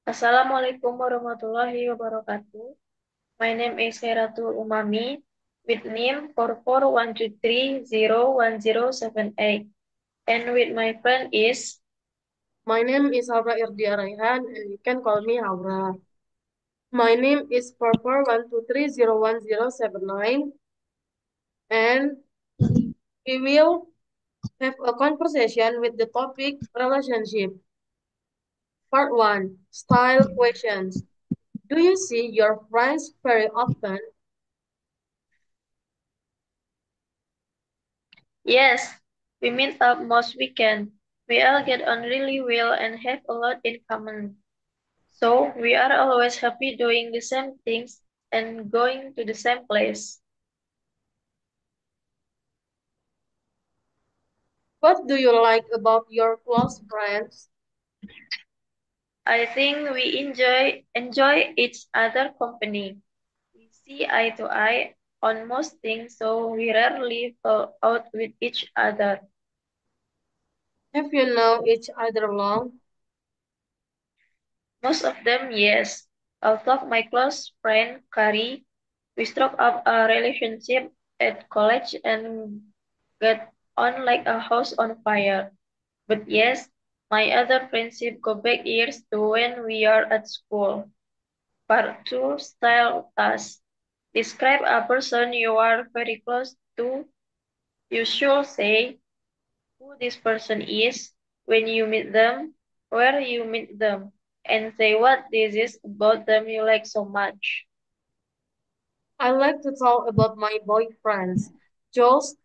Assalamualaikum warahmatullahi wabarakatuh. My name is Heratul Umami with NIM 4412301078 and with my friend is My name is Aura Irdia Raihan, and you can call me Aura. My name is 4412301079, and we will have a conversation with the topic relationship. Part 1, Style Questions. Do you see your friends very often? Yes, we meet up most weekend. We all get on really well and have a lot in common. So we are always happy doing the same things and going to the same place. What do you like about your close friends? I think we enjoy each other company. We see eye to eye on most things, so we rarely fall out with each other. Have you known each other long? Most of them, yes. I'll talk my close friend Kari. We struck up a relationship at college and got on like a house on fire. But yes, my other friendship go back years to when we are at school. Part 2 Style Task. Describe a person you are very close to. You should say who this person is, when you meet them, where you meet them, and say what this is about them you like so much. I like to talk about my boyfriends. Just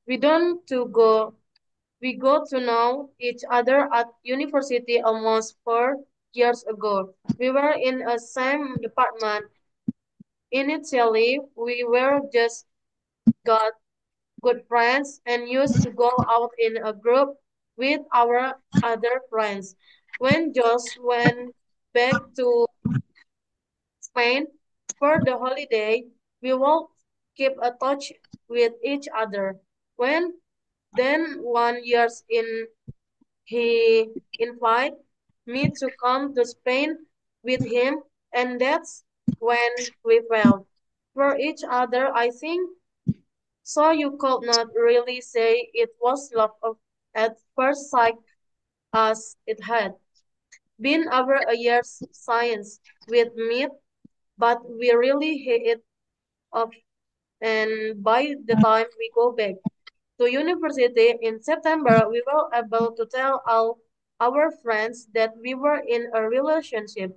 we don't to go We got to know each other at university almost 4 years ago. We were in a same department. Initially, we were just got good friends and used to go out in a group with our other friends. When Josh went back to Spain for the holiday, we will keep a touch with each other. When then 1 years in he invited me to come to Spain with him, and that's when we fell for each other, I think. So you could not really say it was at first sight as it had been over a year's science with meat, but we really hit it off. And by the time we go back to university in September, we were able to tell all our friends that we were in a relationship.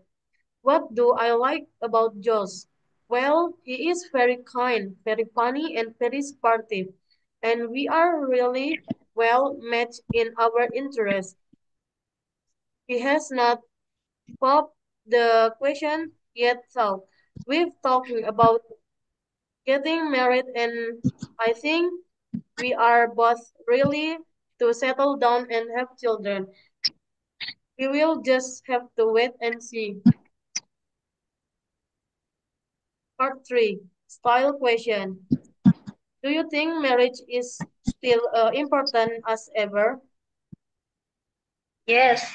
What do I like about Josh? Well, he is very kind, very funny, and very sportive, and we are really well matched in our interests. He has not popped the question yet, though. We've talking about getting married, and I think we are both really to settle down and have children. We will just have to wait and see. Part 3, Style Question. Do you think marriage is still important as ever? Yes,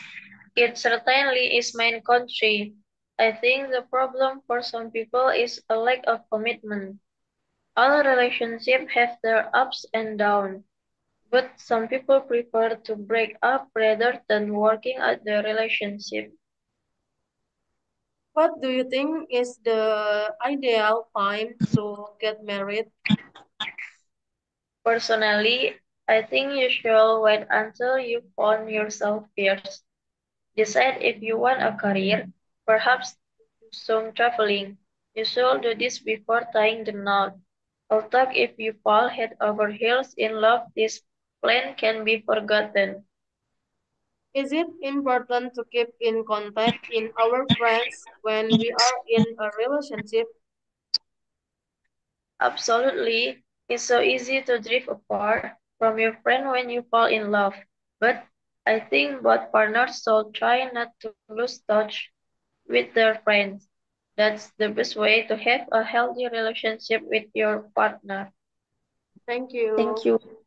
it certainly is my country. I think the problem for some people is a lack of commitment. All relationships have their ups and downs, but some people prefer to break up rather than working at the relationship. What do you think is the ideal time to get married? Personally, I think you should wait until you found yourself first. Decide if you want a career, perhaps do some traveling. You should do this before tying the knot. Although if you fall head over heels in love, this plan can be forgotten. Is it important to keep in contact in our friends when we are in a relationship? Absolutely, it's so easy to drift apart from your friend when you fall in love. But I think both partners should try not to lose touch with their friends. That's the best way to have a healthy relationship with your partner. Thank Thank you. you.